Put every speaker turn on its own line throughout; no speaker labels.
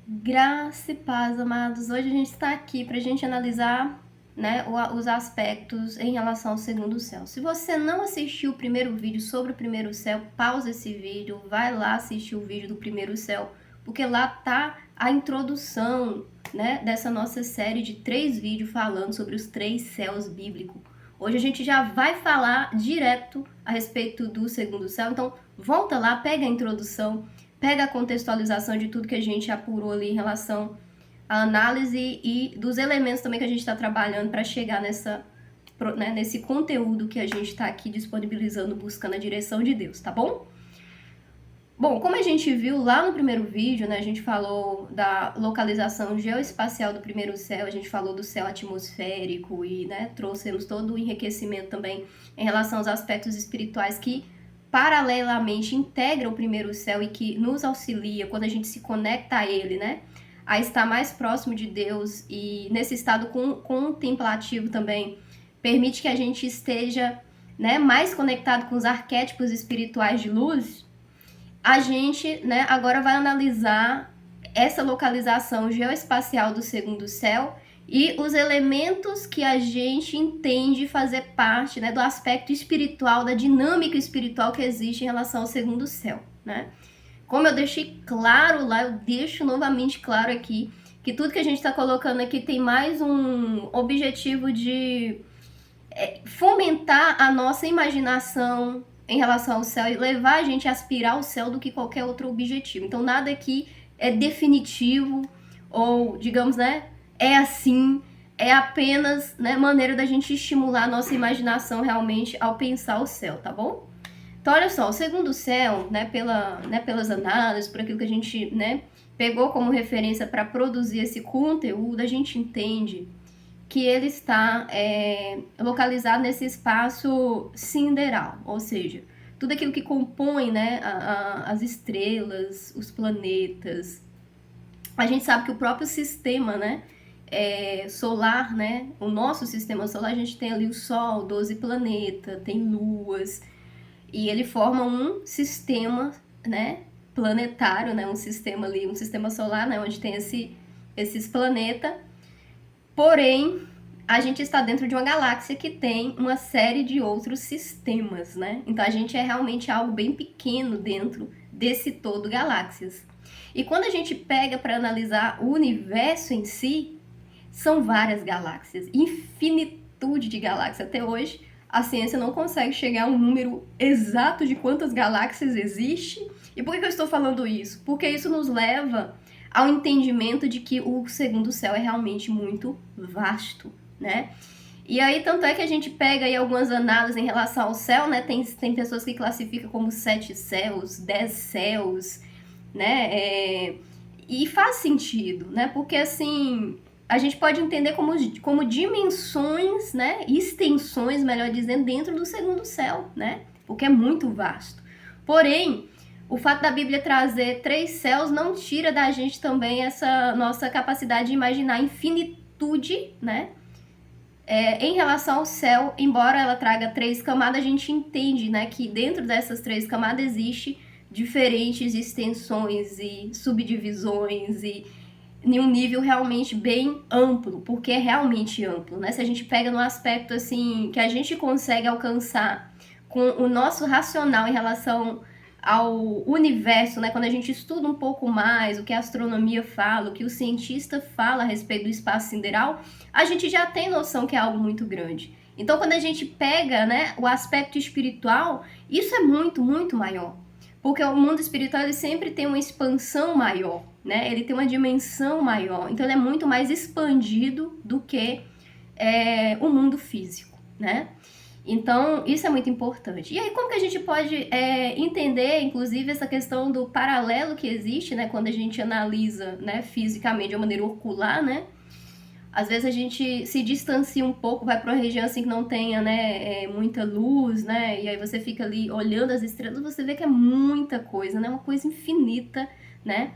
Graça e paz, amados. Hoje a gente está aqui para a gente analisar, né, os aspectos em relação ao segundo céu. Se você não assistiu o primeiro vídeo sobre o primeiro céu, pausa esse vídeo, vai lá assistir o vídeo do primeiro céu, porque lá tá a introdução, né, dessa nossa série de 3 vídeos falando sobre os 3 céus bíblicos. Hoje a gente já vai falar direto a respeito do segundo céu, então volta lá, pega a introdução, pega a contextualização de tudo que a gente apurou ali em relação à análise e dos elementos também que a gente está trabalhando para chegar nesse conteúdo que a gente está aqui disponibilizando, buscando a direção de Deus, tá bom? Bom, como a gente viu lá no primeiro vídeo, né, a gente falou da localização geoespacial do primeiro céu, a gente falou do céu atmosférico e, né, trouxemos todo o enriquecimento também em relação aos aspectos espirituais que paralelamente integram o primeiro céu e que nos auxilia quando a gente se conecta a ele, né, a estar mais próximo de Deus e nesse estado contemplativo também permite que a gente esteja, né, mais conectado com os arquétipos espirituais de luz. A gente, né, agora vai analisar essa localização geoespacial do segundo céu e os elementos que a gente entende fazer parte, né, do aspecto espiritual, da dinâmica espiritual que existe em relação ao segundo céu, né? Como eu deixei claro lá, eu deixo novamente claro aqui que tudo que a gente está colocando aqui tem mais um objetivo de fomentar a nossa imaginação em relação ao céu e levar a gente a aspirar ao céu do que qualquer outro objetivo. Então nada aqui é definitivo ou, digamos, né, é assim, é apenas, né, maneira da gente estimular a nossa imaginação realmente ao pensar o céu, tá bom? Então olha só, o segundo céu, né, pelas análises, por aquilo que a gente, né, pegou como referência para produzir esse conteúdo, a gente entende que ele está localizado nesse espaço sideral, ou seja, tudo aquilo que compõe, né, as estrelas, os planetas. A gente sabe que o próprio sistema, né, solar, né, o nosso sistema solar, a gente tem ali o Sol, 12 planetas, tem luas, e ele forma um sistema, né, planetário, né, um sistema ali, um sistema solar, né, onde tem esses planetas. Porém, a gente está dentro de uma galáxia que tem uma série de outros sistemas, né? Então a gente é realmente algo bem pequeno dentro desse todo galáxias. E quando a gente pega para analisar o universo em si, são várias galáxias, infinitude de galáxias. Até hoje, a ciência não consegue chegar a um número exato de quantas galáxias existe. E por que eu estou falando isso? Porque isso nos leva ao entendimento de que o segundo céu é realmente muito vasto, né? E aí, tanto é que a gente pega aí algumas análises em relação ao céu, né? Tem pessoas que classificam como 7 céus, 10 céus, né? E faz sentido, né? Porque, assim, a gente pode entender como dimensões, né? Extensões, melhor dizendo, dentro do segundo céu, né? Porque é muito vasto. Porém, o fato da Bíblia trazer 3 céus não tira da gente também essa nossa capacidade de imaginar infinitude, né? Em relação ao céu, embora ela traga 3 camadas, a gente entende, né, que dentro dessas 3 camadas existe diferentes extensões e subdivisões e em um nível realmente bem amplo, porque é realmente amplo, né? Se a gente pega no aspecto assim que a gente consegue alcançar com o nosso racional em relação ao universo, né? Quando a gente estuda um pouco mais o que a astronomia fala, o que o cientista fala a respeito do espaço sideral, a gente já tem noção que é algo muito grande. Então, quando a gente pega, né, o aspecto espiritual, isso é muito, muito maior. Porque o mundo espiritual ele sempre tem uma expansão maior, né? Ele tem uma dimensão maior. Então, ele é muito mais expandido do que o mundo físico, né? Então, isso é muito importante. E aí, como que a gente pode entender, inclusive, essa questão do paralelo que existe, né? Quando a gente analisa, né, fisicamente, de uma maneira ocular, né? Às vezes a gente se distancia um pouco, vai para uma região assim que não tenha, né, muita luz, né? E aí você fica ali olhando as estrelas, você vê que é muita coisa, né? Uma coisa infinita, né?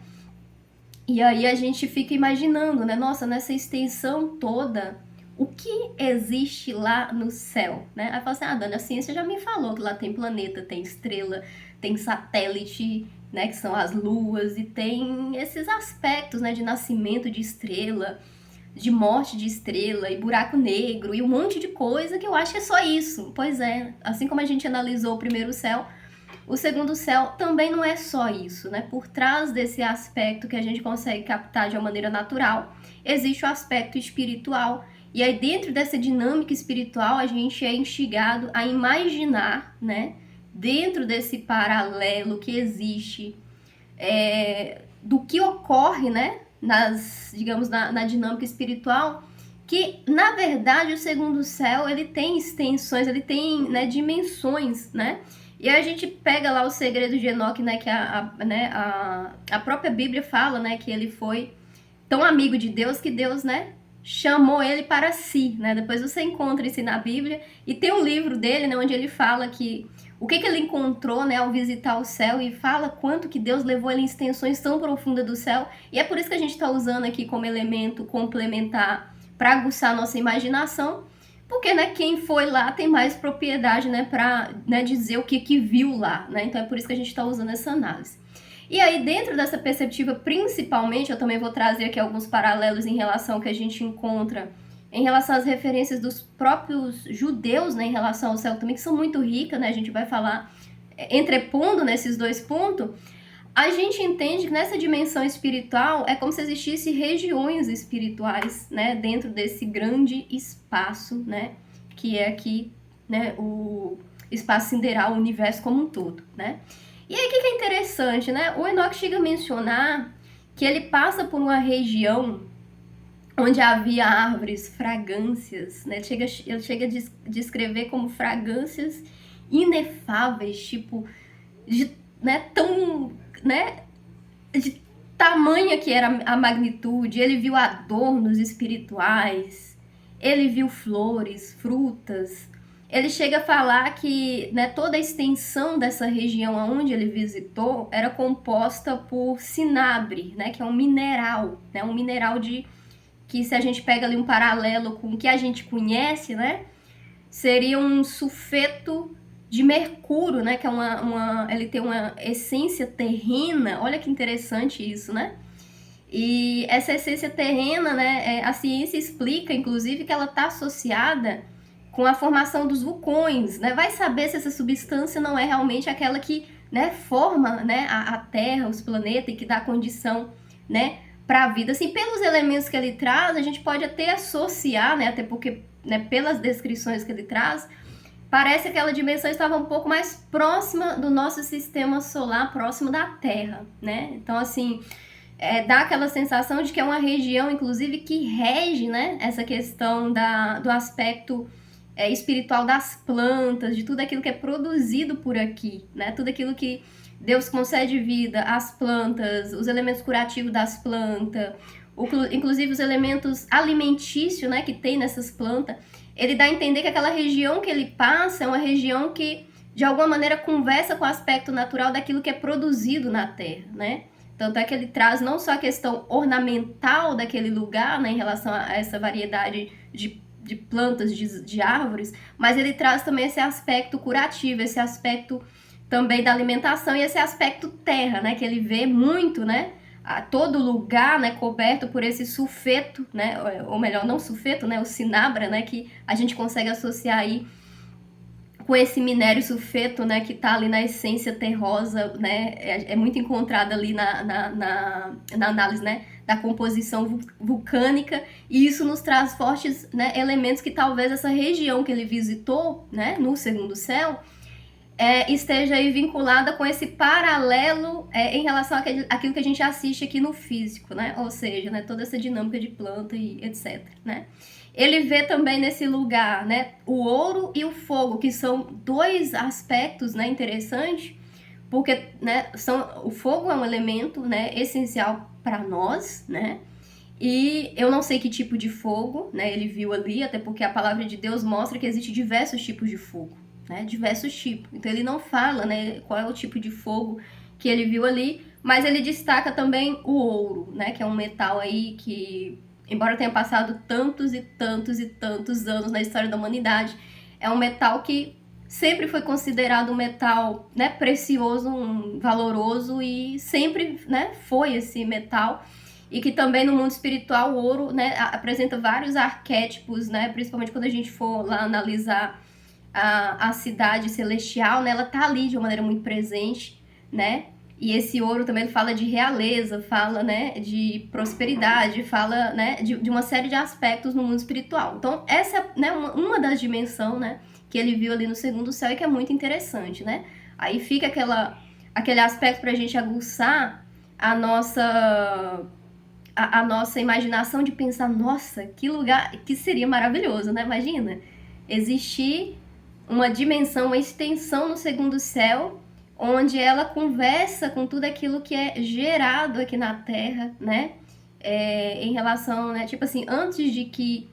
E aí a gente fica imaginando, né? Nossa, nessa extensão toda, o que existe lá no céu, né? Aí fala assim, Dani, a ciência já me falou que lá tem planeta, tem estrela, tem satélite, né, que são as luas, e tem esses aspectos, né, de nascimento de estrela, de morte de estrela, e buraco negro, e um monte de coisa que eu acho que é só isso. Pois é, assim como a gente analisou o primeiro céu, o segundo céu também não é só isso, né? Por trás desse aspecto que a gente consegue captar de uma maneira natural, existe o aspecto espiritual. E aí, dentro dessa dinâmica espiritual, a gente é instigado a imaginar, né? Dentro desse paralelo que existe, do que ocorre, né? Digamos, na dinâmica espiritual, que, na verdade, o segundo céu, ele tem extensões, ele tem, né, dimensões, né? E aí a gente pega lá o segredo de Enoque, né, que a própria Bíblia fala, né, que ele foi tão amigo de Deus que Deus, né, chamou ele para si, né? Depois você encontra isso na Bíblia, e tem um livro dele, né, onde ele fala que o que ele encontrou, né, ao visitar o céu, e fala quanto que Deus levou ele em extensões tão profundas do céu, e é por isso que a gente está usando aqui como elemento complementar para aguçar a nossa imaginação, porque, né, quem foi lá tem mais propriedade, né, para, né, dizer o que viu lá, né? Então é por isso que a gente está usando essa análise. E aí, dentro dessa perspectiva, principalmente, eu também vou trazer aqui alguns paralelos em relação ao que a gente encontra em relação às referências dos próprios judeus, né, em relação ao céu também, que são muito ricas, né? A gente vai falar entrepondo nesses dois pontos. A gente entende que nessa dimensão espiritual é como se existissem regiões espirituais, né, dentro desse grande espaço, né, que é aqui, né, o espaço sideral, o universo como um todo, né. E aí o que é interessante, né, o Enoque chega a mencionar que ele passa por uma região onde havia árvores, fragrâncias, né, ele chega a descrever como fragrâncias inefáveis, tipo, de, né, tão, né, de tamanha que era a magnitude. Ele viu adornos espirituais, ele viu flores, frutas. Ele chega a falar que, né, toda a extensão dessa região onde ele visitou era composta por cinabre, né, que é um mineral, né, um mineral que, se a gente pega ali um paralelo com o que a gente conhece, né, seria um sulfeto de mercúrio, né, que é ele tem uma essência terrena. Olha que interessante isso, né? E essa essência terrena, né, a ciência explica, inclusive, que ela está associada com a formação dos vulcões, né? Vai saber se essa substância não é realmente aquela que, né, forma, né, a Terra, os planetas, e que dá condição, né, para a vida. Assim, pelos elementos que ele traz, a gente pode até associar, né, até porque, né, pelas descrições que ele traz, parece que aquela dimensão estava um pouco mais próxima do nosso sistema solar, próximo da Terra, né? Então, assim, dá aquela sensação de que é uma região, inclusive, que rege, né, essa questão do aspecto espiritual das plantas, de tudo aquilo que é produzido por aqui, né? Tudo aquilo que Deus concede vida às plantas, os elementos curativos das plantas, inclusive os elementos alimentícios, né, que tem nessas plantas. Ele dá a entender que aquela região que ele passa é uma região que, de alguma maneira, conversa com o aspecto natural daquilo que é produzido na Terra, né? Tanto é que ele traz não só a questão ornamental daquele lugar, né, em relação a essa variedade de plantas, de árvores, mas ele traz também esse aspecto curativo, esse aspecto também da alimentação e esse aspecto terra, né, que ele vê muito, né, a todo lugar, né, coberto por esse sulfeto, né, ou melhor, não sulfeto, né, o cinabra, né, que a gente consegue associar aí com esse minério sulfeto, né, que tá ali na essência terrosa, né, é muito encontrado ali na análise, né, da composição vulcânica, e isso nos traz fortes, né, elementos que talvez essa região que ele visitou, né, no segundo céu, esteja aí vinculada com esse paralelo em relação àquilo que a gente assiste aqui no físico, né, ou seja, né, toda essa dinâmica de planta e etc, né. Ele vê também nesse lugar, né, o ouro e o fogo, que são dois aspectos, né, interessantes, porque, né, o fogo é um elemento, né, essencial para nós, né, e eu não sei que tipo de fogo, né, ele viu ali, até porque a palavra de Deus mostra que existe diversos tipos de fogo, né, diversos tipos. Então ele não fala, né, qual é o tipo de fogo que ele viu ali, mas ele destaca também o ouro, né, que é um metal aí que, embora tenha passado tantos e tantos e tantos anos na história da humanidade, é um metal que sempre foi considerado um metal, né, precioso, valoroso, e sempre, né, foi esse metal. E que também no mundo espiritual o ouro, né, apresenta vários arquétipos, né, principalmente quando a gente for lá analisar a cidade celestial, né, ela tá ali de uma maneira muito presente, né? E esse ouro também ele fala de realeza, fala, né, de prosperidade, fala, né, de uma série de aspectos no mundo espiritual. Então, essa é, né, uma das dimensões, né, que ele viu ali no segundo céu e que é muito interessante, né? Aí fica aquele aspecto pra gente aguçar a nossa imaginação de pensar, nossa, que lugar, que seria maravilhoso, né? Imagina, existir uma dimensão, uma extensão no segundo céu, onde ela conversa com tudo aquilo que é gerado aqui na Terra, né? Em relação, né? Tipo assim, antes de que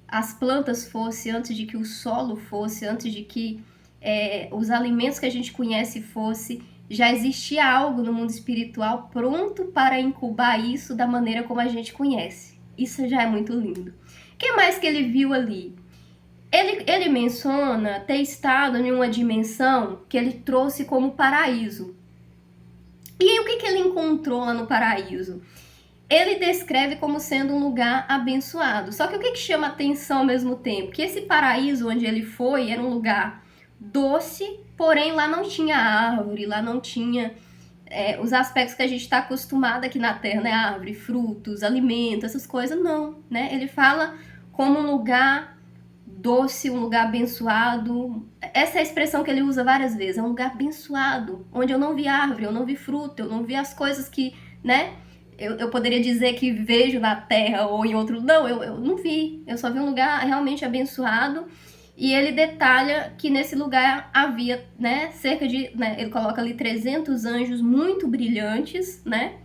as plantas fossem, antes de que o solo fosse, antes de que os alimentos que a gente conhece fosse, já existia algo no mundo espiritual pronto para incubar isso da maneira como a gente conhece. Isso já é muito lindo. O que mais que ele viu ali? Ele menciona ter estado em uma dimensão que ele trouxe como paraíso. E o que ele encontrou lá no paraíso? Ele descreve como sendo um lugar abençoado. Só que o que chama atenção ao mesmo tempo? Que esse paraíso onde ele foi era um lugar doce, porém lá não tinha árvore, lá não tinha os aspectos que a gente está acostumado aqui na Terra, né? Árvore, frutos, alimento, essas coisas, não, né? Ele fala como um lugar doce, um lugar abençoado. Essa é a expressão que ele usa várias vezes, é um lugar abençoado, onde eu não vi árvore, eu não vi fruto, eu não vi as coisas que, né, eu poderia dizer que vejo na terra ou em outro, não, eu não vi, eu só vi um lugar realmente abençoado. E ele detalha que nesse lugar havia, né, cerca de, né, ele coloca ali 300 anjos muito brilhantes, né,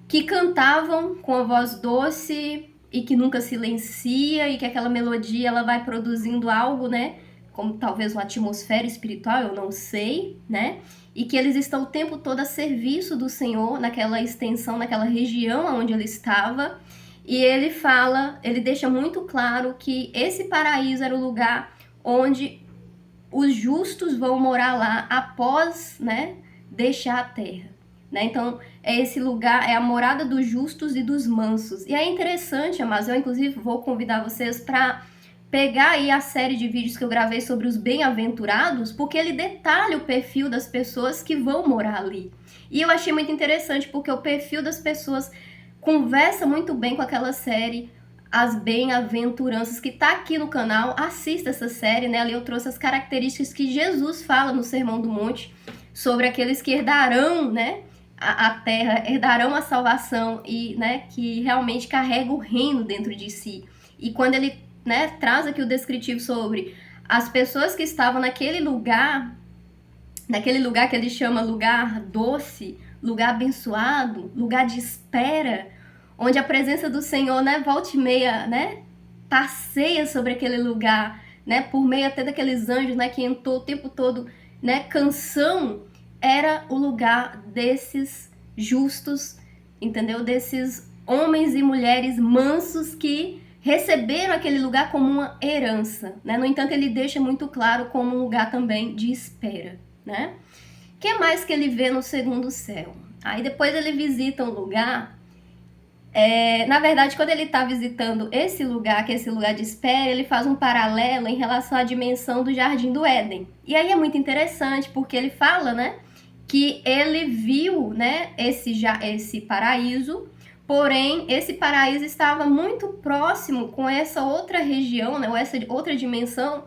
que cantavam com a voz doce e que nunca silencia, e que aquela melodia ela vai produzindo algo, né, como talvez uma atmosfera espiritual, eu não sei, né, e que eles estão o tempo todo a serviço do Senhor naquela extensão, naquela região onde ele estava. E ele fala, ele deixa muito claro que esse paraíso era o lugar onde os justos vão morar lá após, né, deixar a terra. Né? Então, é esse lugar, é a morada dos justos e dos mansos. E é interessante, amados, eu inclusive vou convidar vocês para pegar aí a série de vídeos que eu gravei sobre os bem-aventurados, porque ele detalha o perfil das pessoas que vão morar ali. E eu achei muito interessante, porque o perfil das pessoas conversa muito bem com aquela série As Bem-aventuranças, que tá aqui no canal. Assista essa série, né? Ali eu trouxe as características que Jesus fala no Sermão do Monte sobre aqueles que herdarão, né, a terra, herdarão a salvação e, né, que realmente carregam o reino dentro de si. E quando ele, né, traz aqui o descritivo sobre as pessoas que estavam naquele lugar que ele chama lugar doce, lugar abençoado, lugar de espera, onde a presença do Senhor, né, volta e meia, né, passeia sobre aquele lugar, né, por meio até daqueles anjos, né, que entrou o tempo todo, né, canção, era o lugar desses justos, entendeu? Desses homens e mulheres mansos que receberam aquele lugar como uma herança, né? No entanto, ele deixa muito claro como um lugar também de espera, né? O que mais que ele vê no segundo céu? Aí depois ele visita um lugar. Na verdade, quando ele está visitando esse lugar, que é esse lugar de espera, ele faz um paralelo em relação à dimensão do Jardim do Éden. E aí é muito interessante, porque ele fala, né, que ele viu, né, esse paraíso, porém, esse paraíso estava muito próximo com essa outra região, né, ou essa outra dimensão,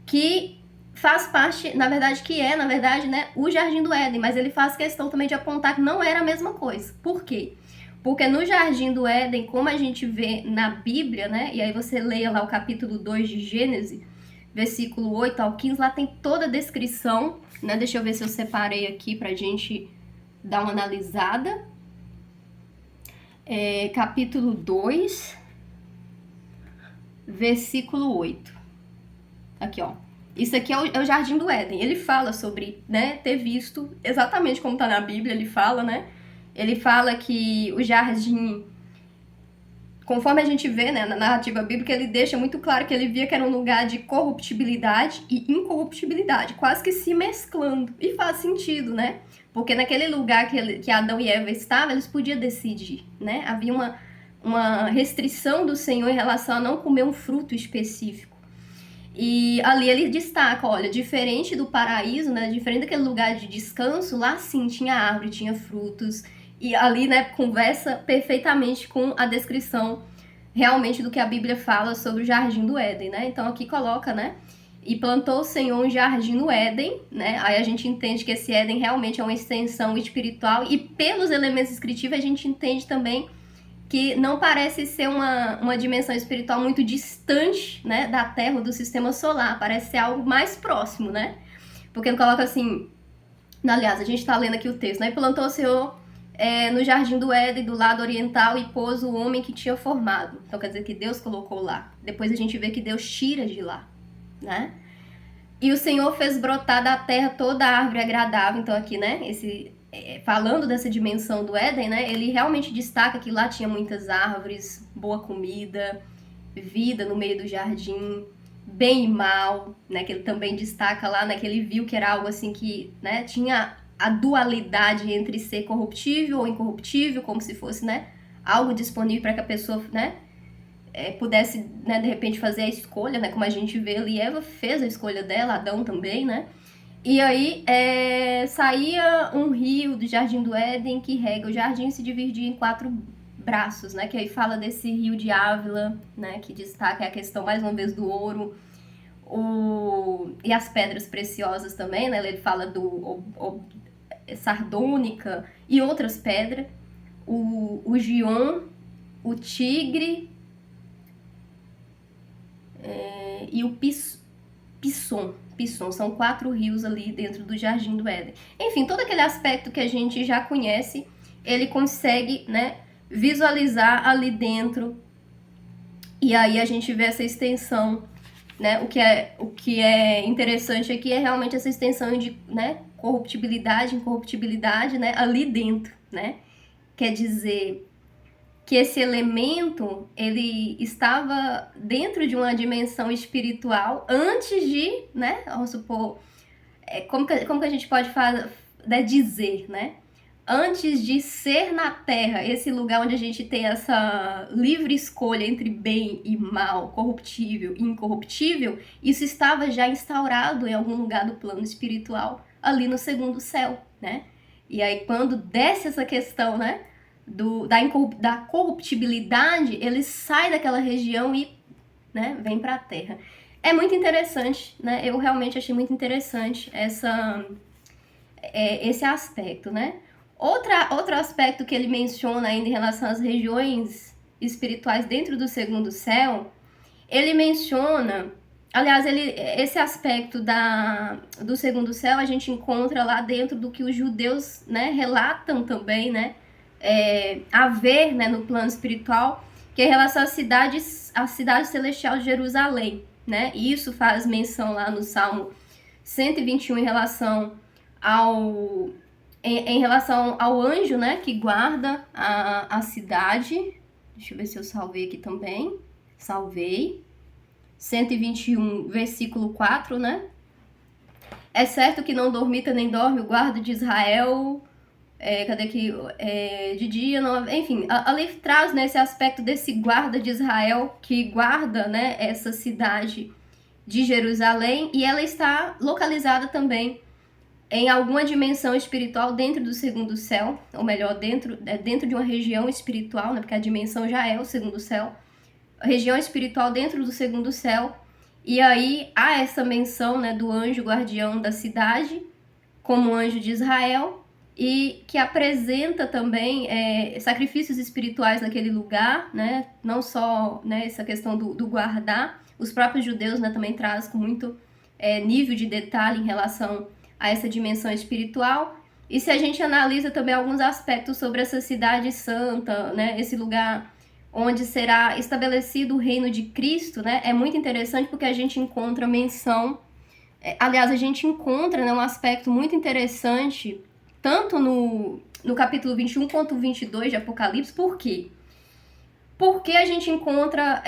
que faz parte, na verdade, né, o Jardim do Éden, mas ele faz questão também de apontar que não era a mesma coisa. Por quê? Porque no Jardim do Éden, como a gente vê na Bíblia, né, e aí você leia lá o capítulo 2 de Gênesis, versículo 8 ao 15, lá tem toda a descrição, né, deixa eu ver se eu separei aqui pra gente dar uma analisada. Capítulo 2, versículo 8. Aqui, ó. Isso aqui é o Jardim do Éden. Ele fala sobre, né, ter visto exatamente como tá na Bíblia, ele fala, né? Ele fala que o jardim conforme a gente vê, né, na narrativa bíblica, ele deixa muito claro que ele via que era um lugar de corruptibilidade e incorruptibilidade, quase que se mesclando. E faz sentido, né? Porque naquele lugar que Adão e Eva estavam, eles podiam decidir, né? Havia uma restrição do Senhor em relação a não comer um fruto específico. E ali ele destaca, olha, diferente do paraíso, né, diferente daquele lugar de descanso, lá sim tinha árvore, tinha frutos, e ali, né, conversa perfeitamente com a descrição realmente do que a Bíblia fala sobre o Jardim do Éden, né? Então aqui coloca, né, e plantou o Senhor um jardim no Éden, né? Aí a gente entende que esse Éden realmente é uma extensão espiritual, e pelos elementos descritivos a gente entende também que não parece ser uma dimensão espiritual muito distante, né, da Terra ou do sistema solar, parece ser algo mais próximo, né? Porque ele coloca assim, aliás, a gente está lendo aqui o texto, né? Plantou o Senhor no jardim do Éden, do lado oriental, e pôs o homem que tinha formado. Então quer dizer que Deus colocou lá. Depois a gente vê que Deus tira de lá, né? E o Senhor fez brotar da terra toda a árvore agradável. Então aqui, né, falando dessa dimensão do Éden, né, ele realmente destaca que lá tinha muitas árvores, boa comida, vida no meio do jardim, bem e mal, né, que ele também destaca lá, né, que ele viu que era algo assim que, né, tinha a dualidade entre ser corruptível ou incorruptível, como se fosse, né, algo disponível para que a pessoa, né, pudesse, né, de repente fazer a escolha, né, como a gente vê ali, Eva fez a escolha dela, Adão também, né, e aí saía um rio do Jardim do Éden que rega o jardim e se dividia em 4 braços, né, que aí fala desse rio de Ávila, né, que destaca a questão mais uma vez do ouro, e as pedras preciosas também, né, ele fala do sardônica e outras pedras, o Gion, o Tigre, e o Pisson, são 4 rios ali dentro do Jardim do Éden. Enfim, todo aquele aspecto que a gente já conhece, ele consegue, né, visualizar ali dentro, e aí a gente vê essa extensão, né, o que é interessante aqui é realmente essa extensão de, né, corruptibilidade, incorruptibilidade, né, ali dentro, né, quer dizer que esse elemento, ele estava dentro de uma dimensão espiritual antes de, né, vamos supor, como que a gente pode dizer, né, antes de ser na Terra, esse lugar onde a gente tem essa livre escolha entre bem e mal, corruptível e incorruptível, isso estava já instaurado em algum lugar do plano espiritual, ali no segundo céu, né, e aí quando desce essa questão, né, da corruptibilidade, ele sai daquela região e, né, vem para a Terra. É muito interessante, né? Eu realmente achei muito interessante esse aspecto, né? Outro aspecto que ele menciona ainda em relação às regiões espirituais dentro do segundo céu, ele menciona, aliás, esse aspecto do segundo céu a gente encontra lá dentro do que os judeus, né, relatam também, né? A ver, né, no plano espiritual, que é em relação à cidade celestial de Jerusalém, né? E isso faz menção lá no Salmo 121 em relação ao anjo, né, que guarda a cidade. Deixa eu ver se eu salvei aqui também. Salvei. 121, versículo 4, né? É certo que não dormita nem dorme o guarda de Israel. Cadê aqui? De dia, não, enfim, ali traz, né, esse aspecto desse guarda de Israel que guarda, né, essa cidade de Jerusalém, e ela está localizada também em alguma dimensão espiritual dentro do segundo céu, ou melhor, dentro de uma região espiritual, né, porque a dimensão já é o segundo céu, a região espiritual dentro do segundo céu, e aí há essa menção, né, do anjo guardião da cidade como anjo de Israel, e que apresenta também sacrifícios espirituais naquele lugar, né? Não só, né, essa questão do guardar, os próprios judeus, né, também trazem com muito nível de detalhe em relação a essa dimensão espiritual. E se a gente analisa também alguns aspectos sobre essa cidade santa, né, esse lugar onde será estabelecido o reino de Cristo, né, é muito interessante porque a gente encontra menção, aliás, a gente encontra, né, um aspecto muito interessante tanto no capítulo 21 quanto 22 de Apocalipse. Por quê? Porque a gente encontra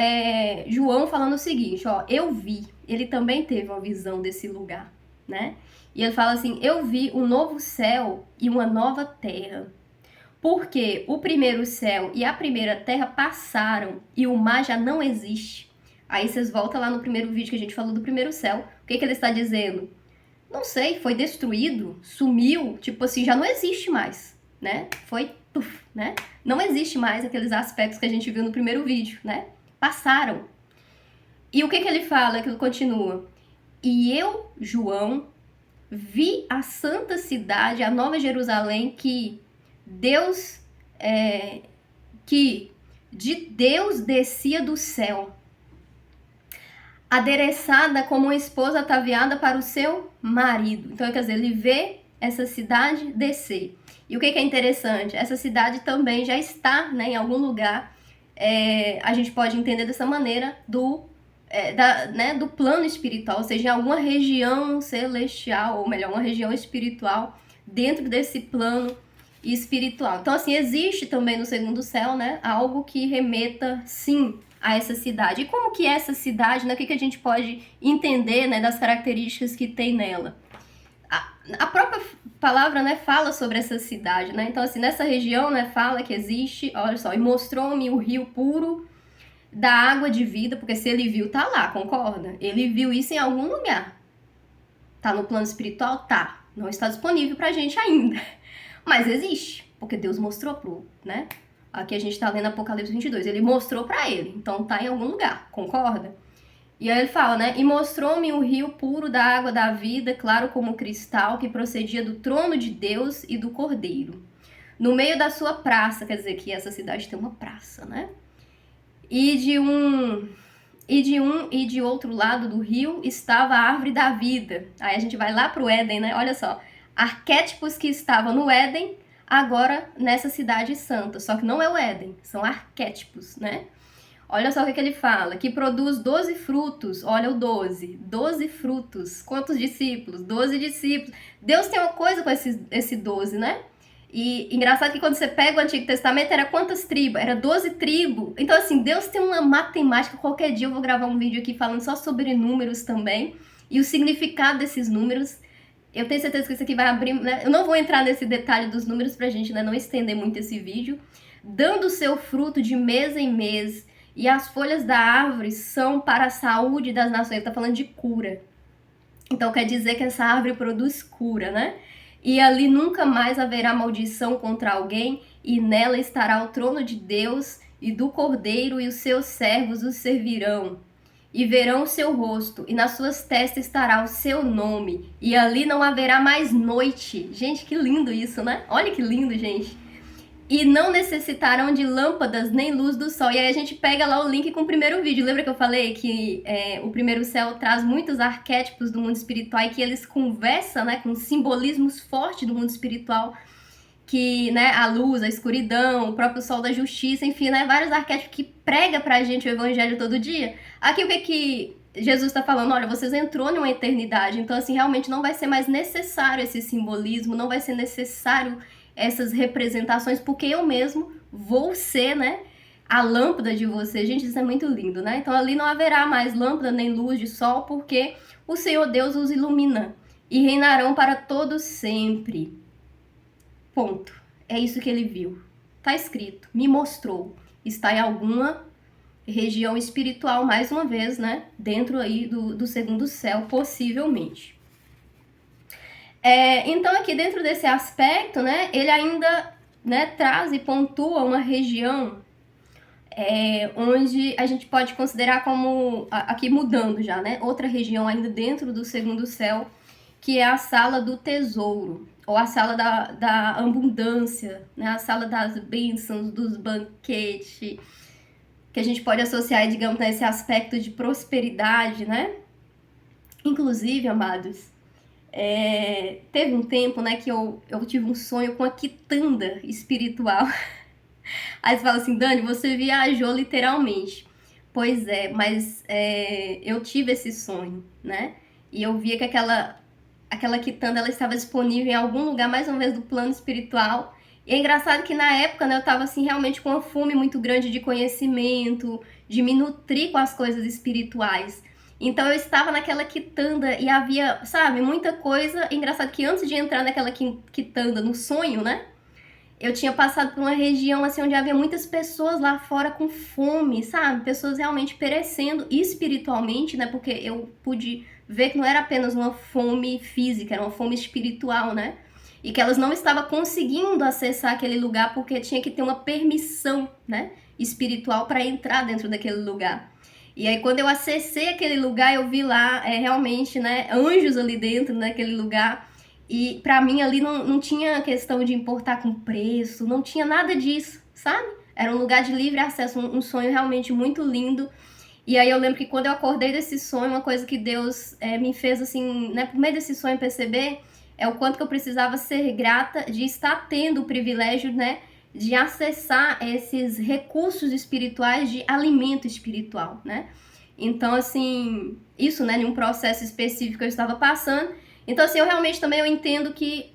João falando o seguinte, ó, eu vi, ele também teve uma visão desse lugar, né? E ele fala assim, eu vi um novo céu e uma nova terra, porque o primeiro céu e a primeira terra passaram e o mar já não existe. Aí vocês voltam lá no primeiro vídeo que a gente falou do primeiro céu, o que ele está dizendo? Não sei, foi destruído, sumiu, tipo assim, já não existe mais, né? Foi, né? Não existe mais aqueles aspectos que a gente viu no primeiro vídeo, né? Passaram. E o que ele fala? Aquilo continua. E eu, João, vi a santa cidade, a nova Jerusalém, que Deus, que de Deus descia do céu, adereçada como uma esposa ataviada para o seu marido. Então, quer dizer, ele vê essa cidade descer. E o que é interessante? Essa cidade também já está, né, em algum lugar, a gente pode entender dessa maneira, do plano espiritual, ou seja, em alguma região celestial, ou melhor, uma região espiritual, dentro desse plano espiritual. Então, assim, existe também no segundo céu, né, algo que remeta, sim, a essa cidade. E como que é essa cidade, né? O que a gente pode entender, né, das características que tem nela? A própria palavra, né, fala sobre essa cidade, né? Então, assim, nessa região, né, fala que existe, olha só, e mostrou-me o rio puro da água de vida, porque se ele viu, tá lá, concorda? Ele viu isso em algum lugar. Tá no plano espiritual? Tá. Não está disponível pra gente ainda. Mas existe, porque Deus mostrou pro, né? Aqui a gente tá lendo Apocalipse 22. Ele mostrou pra ele, então tá em algum lugar, concorda? E aí ele fala, né? E mostrou-me o rio puro da água da vida, claro como cristal, que procedia do trono de Deus e do Cordeiro. No meio da sua praça, quer dizer que essa cidade tem uma praça, né? E de outro lado do rio estava a árvore da vida. Aí a gente vai lá pro Éden, né? Olha só, arquétipos que estavam no Éden, agora nessa cidade santa. Só que não é o Éden, são arquétipos, né? Olha só o que ele fala, que produz 12 frutos. Olha o 12, 12 frutos. Quantos discípulos? 12 discípulos. Deus tem uma coisa com esse 12, né? E engraçado que quando você pega o Antigo Testamento, era quantas tribos? Era 12 tribos. Então, assim, Deus tem uma matemática. Qualquer dia eu vou gravar um vídeo aqui falando só sobre números também. E o significado desses números. Eu tenho certeza que isso aqui vai abrir, né? Eu não vou entrar nesse detalhe dos números pra gente, né, não estender muito esse vídeo. Dando o seu fruto de mês em mês. E as folhas da árvore são para a saúde das nações. Ele tá falando de cura. Então, quer dizer que essa árvore produz cura, né? E ali nunca mais haverá maldição contra alguém, e nela estará o trono de Deus e do Cordeiro, e os seus servos o servirão. E verão o seu rosto, e nas suas testas estará o seu nome, e ali não haverá mais noite. Gente, que lindo isso, né? Olha que lindo, gente. E não necessitarão de lâmpadas nem luz do sol. E aí a gente pega lá o link com o primeiro vídeo. Lembra que eu falei que o primeiro céu traz muitos arquétipos do mundo espiritual e que eles conversam, né, com simbolismos fortes do mundo espiritual, que, né, a luz, a escuridão, o próprio sol da justiça, enfim, né, vários arquétipos que prega pra gente o evangelho todo dia. Aqui o que Jesus está falando? Olha, vocês entrou numa eternidade, então assim, realmente não vai ser mais necessário esse simbolismo, não vai ser necessário essas representações, porque eu mesmo vou ser, né, a lâmpada de você. Gente, isso é muito lindo, né? Então ali não haverá mais lâmpada nem luz de sol, porque o Senhor Deus os ilumina e reinarão para todo sempre. Ponto. É isso que ele viu. Tá escrito, me mostrou. Está em alguma região espiritual, mais uma vez, né, dentro aí do segundo céu, possivelmente. Então aqui dentro desse aspecto, né, ele ainda, né, traz e pontua uma região onde a gente pode considerar como, aqui mudando já, né, outra região ainda dentro do segundo céu, que é a sala do tesouro, ou a sala da abundância, né, a sala das bênçãos, dos banquetes, que a gente pode associar, digamos, nesse aspecto de prosperidade, né. Inclusive, amados, teve um tempo, né, que eu tive um sonho com a quitanda espiritual. Aí você fala assim, Dani, você viajou literalmente. Pois é, mas eu tive esse sonho, né? E eu via que aquela quitanda ela estava disponível em algum lugar, mais uma vez, do plano espiritual. E é engraçado que na época, né, eu tava assim realmente com uma fome muito grande de conhecimento, de me nutrir com as coisas espirituais. Então eu estava naquela quitanda e havia, sabe, muita coisa. É engraçado que antes de entrar naquela quitanda no sonho, né, eu tinha passado por uma região assim onde havia muitas pessoas lá fora com fome, sabe? Pessoas realmente perecendo espiritualmente, né? Porque eu pude ver que não era apenas uma fome física, era uma fome espiritual, né? E que elas não estavam conseguindo acessar aquele lugar porque tinha que ter uma permissão, né, espiritual para entrar dentro daquele lugar. E aí quando eu acessei aquele lugar, eu vi lá realmente, né, anjos ali dentro naquele lugar. E pra mim ali não tinha questão de importar com preço, não tinha nada disso, sabe? Era um lugar de livre acesso, um sonho realmente muito lindo. E aí eu lembro que quando eu acordei desse sonho, uma coisa que Deus me fez assim, né, por meio desse sonho perceber, é o quanto que eu precisava ser grata de estar tendo o privilégio, né, de acessar esses recursos espirituais de alimento espiritual, né? Então, assim, isso, né, em um processo específico que eu estava passando. Então, assim, eu realmente também eu entendo que...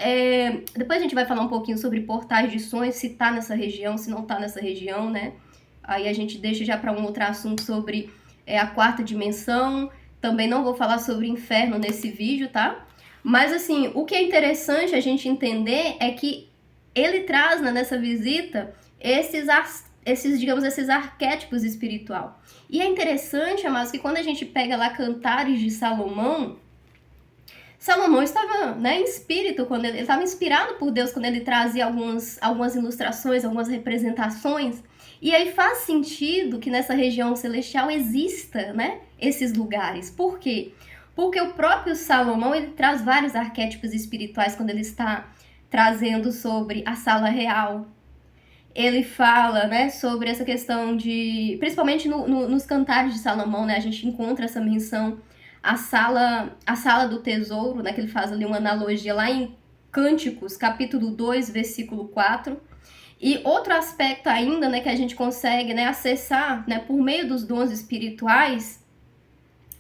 depois a gente vai falar um pouquinho sobre portais de sonhos, se tá nessa região, se não tá nessa região, né? Aí a gente deixa já para um outro assunto sobre a quarta dimensão. Também não vou falar sobre inferno nesse vídeo, tá? Mas, assim, o que é interessante a gente entender é que ele traz, né, nessa visita digamos, esses arquétipos espiritual. E é interessante, amados, que quando a gente pega lá Cantares de Salomão, Salomão estava, né, em espírito, quando ele estava inspirado por Deus quando ele trazia algumas ilustrações, algumas representações. E aí faz sentido que nessa região celestial exista, né, esses lugares. Por quê? Porque o próprio Salomão ele traz vários arquétipos espirituais quando ele está trazendo sobre a sala real. Ele fala, né, sobre essa questão de... Principalmente nos Cantares de Salomão, né, a gente encontra essa menção a sala do tesouro, né, que ele faz ali uma analogia lá em Cânticos, capítulo 2, versículo 4. E outro aspecto ainda, né, que a gente consegue, né, acessar, né, por meio dos dons espirituais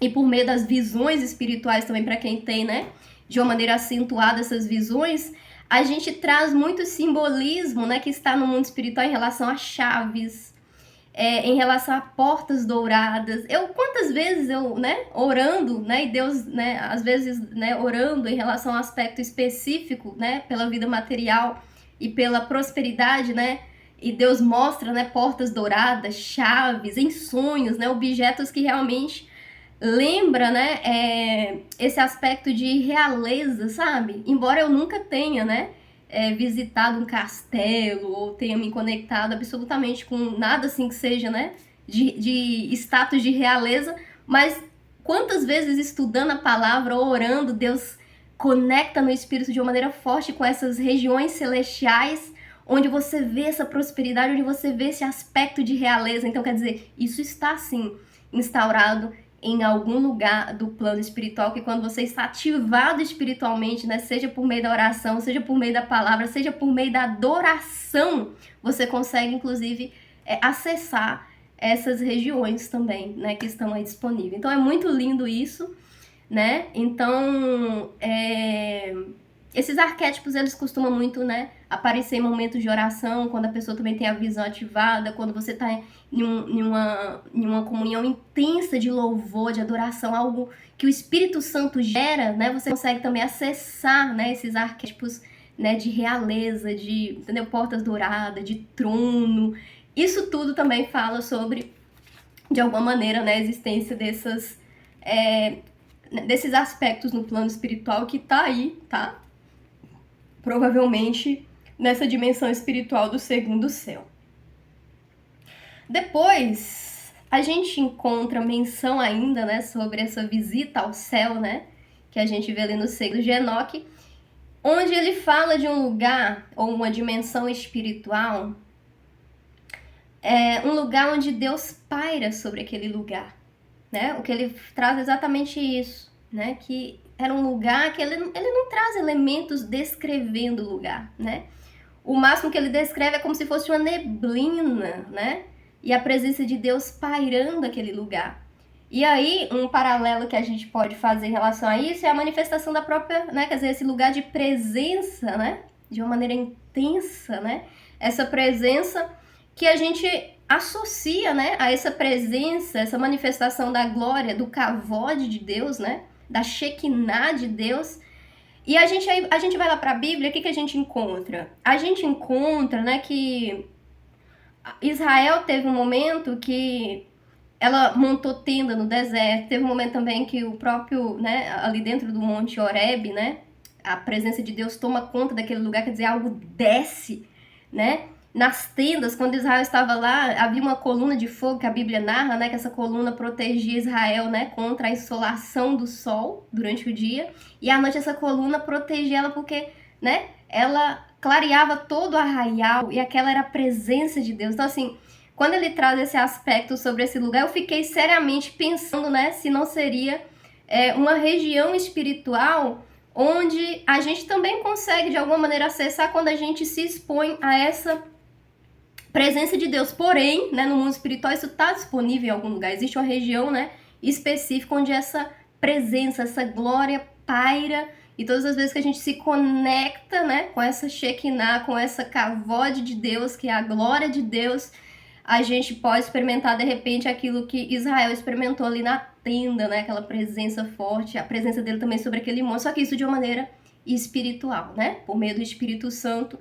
e por meio das visões espirituais também para quem tem, né, de uma maneira acentuada essas visões, a gente traz muito simbolismo, né, que está no mundo espiritual em relação a chaves, em relação a portas douradas. Quantas vezes eu, né, orando, né, e Deus, né, às vezes, né, orando em relação a um aspecto específico, né, pela vida material e pela prosperidade, né, e Deus mostra, né, portas douradas, chaves, em sonhos, né, objetos que realmente lembra, né, esse aspecto de realeza, sabe? Embora eu nunca tenha, né, visitado um castelo ou tenha me conectado absolutamente com nada assim que seja, né, de status de realeza, mas quantas vezes estudando a palavra ou orando, Deus conecta no espírito de uma maneira forte com essas regiões celestiais, onde você vê essa prosperidade, onde você vê esse aspecto de realeza. Então, quer dizer, isso está, sim, instaurado em algum lugar do plano espiritual, que quando você está ativado espiritualmente, né, seja por meio da oração, seja por meio da palavra, seja por meio da adoração, você consegue, inclusive, acessar essas regiões também, né, que estão aí disponíveis. Então, é muito lindo isso, né? Então, esses arquétipos, eles costumam muito, né, aparecer em momentos de oração, quando a pessoa também tem a visão ativada, quando você está em uma comunhão intensa de louvor, de adoração, algo que o Espírito Santo gera, né, você consegue também acessar, né, esses arquétipos, né, de realeza, de, entendeu, portas douradas, de trono. Isso tudo também fala sobre, de alguma maneira, né, a existência desses aspectos no plano espiritual que tá aí, tá? Provavelmente nessa dimensão espiritual do segundo céu. Depois, a gente encontra menção ainda, né, sobre essa visita ao céu, né, que a gente vê ali no Segredo de Enoque, onde ele fala de um lugar ou uma dimensão espiritual, um lugar onde Deus paira sobre aquele lugar, né? O que ele traz é exatamente isso, né? Que era um lugar que ele não traz elementos descrevendo o lugar, né? O máximo que ele descreve é como se fosse uma neblina, né? E a presença de Deus pairando aquele lugar. E aí, um paralelo que a gente pode fazer em relação a isso é a manifestação da própria, né? Quer dizer, esse lugar de presença, né? de uma maneira intensa, né? Essa presença que a gente associa, né, a essa presença, essa manifestação da glória, do kavod de Deus, né, da Shekinah de Deus. E a gente vai lá para a Bíblia, o que a gente encontra? A gente encontra, né, que Israel teve um momento que ela montou tenda no deserto, teve um momento também que o próprio, né, ali dentro do Monte Horebe, né, a presença de Deus toma conta daquele lugar, quer dizer, algo desce, né? Nas tendas, quando Israel estava lá, havia uma coluna de fogo que a Bíblia narra, né, que essa coluna protegia Israel, né, contra a insolação do sol durante o dia, e à noite essa coluna protegia ela porque, né, ela clareava todo o arraial e aquela era a presença de Deus. Então, assim, quando ele traz esse aspecto sobre esse lugar, eu fiquei seriamente pensando, né, se não seria uma região espiritual onde a gente também consegue, de alguma maneira, acessar quando a gente se expõe a essa presença de Deus. Porém, né, no mundo espiritual, isso está disponível em algum lugar. Existe uma região, né, específica onde essa presença, essa glória paira. E todas as vezes que a gente se conecta, né, com essa Shekinah, com essa kavod de Deus, que é a glória de Deus, a gente pode experimentar, de repente, aquilo que Israel experimentou ali na tenda, né? Aquela presença forte, a presença dele também sobre aquele monte, só que isso de uma maneira espiritual, né? Por meio do Espírito Santo,